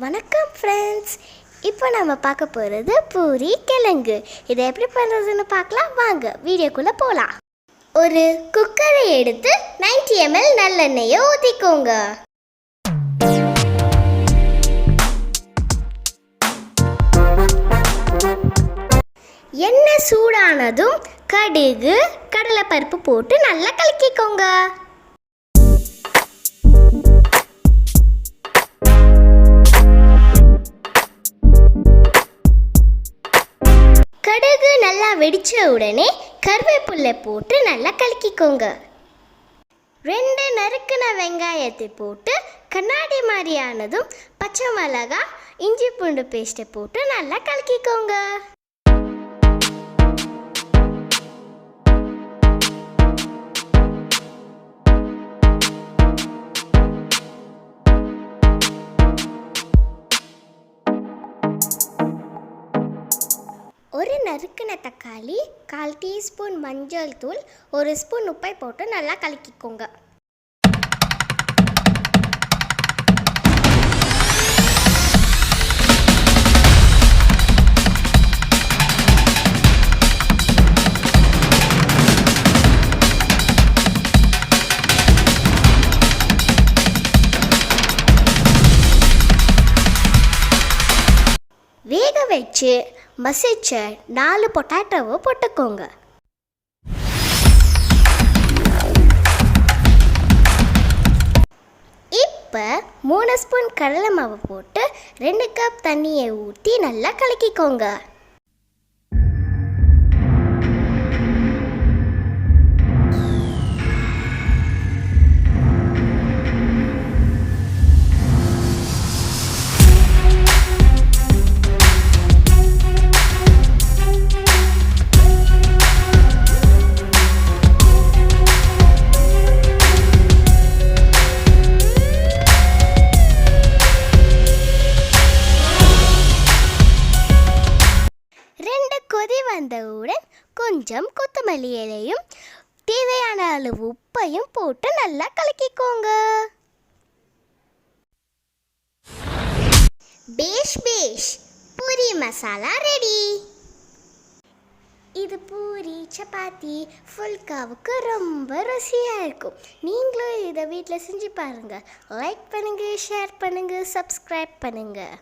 வணக்கம் ஃப்ரெண்ட்ஸ். இப்போ நம்ம பார்க்க போகிறது பூரி கிழங்கு. இதை எப்படி பண்ணுறதுன்னு பார்க்கலாம். வாங்க வீடியோக்குள்ளே போகலாம். ஒரு குக்கரை எடுத்து 90 ml நல்லெண்ணெயை ஊற்றிக்கோங்க. எண்ணெய் சூடானதும் கடுகு கடலைப்பருப்பு போட்டு நல்லா கலக்கிக்கோங்க. கடுகு நல்லா வெடிச்ச உடனே கருவேப்பிலை போட்டு நல்லா கலக்கிக்கோங்க. 2 நறுக்கின வெங்காயத்தை போட்டு கண்ணாடி மாதிரியானதும் பச்சை மிளகாய் இஞ்சி பூண்டு பேஸ்ட்டை போட்டு நல்லா கலக்கிக்கோங்க. ஒரு நறுக்கின தக்காளி, 1/4 டீஸ்பூன் மஞ்சள் தூள், 1 ஸ்பூன் உப்பை போட்டு நல்லா கலக்கிக்கோங்க. வேக வச்சு மசிச்ச 4 பொட்டாட்டோவை போட்டுக்கோங்க. இப்போ 3 ஸ்பூன் கடலை மாவு போட்டு 2 கப் தண்ணியை ஊற்றி நல்லா கலக்கிக்கோங்க. கொதி வந்தவுடன் கொஞ்சம் கொத்தமல்லி இலையும் தேவையான அளவு உப்பையும் போட்டு நல்லா கலக்கிக்கோங்க. பேஷ் பூரி மசாலா ரெடி. இது பூரி சப்பாத்தி ஃபுல்காவுக்கு ரொம்ப ருசியாக இருக்கும். நீங்களும் இதை வீட்டில் செஞ்சு பாருங்கள். லைக் பண்ணுங்கள், ஷேர் பண்ணுங்கள், சப்ஸ்கிரைப் பண்ணுங்கள்.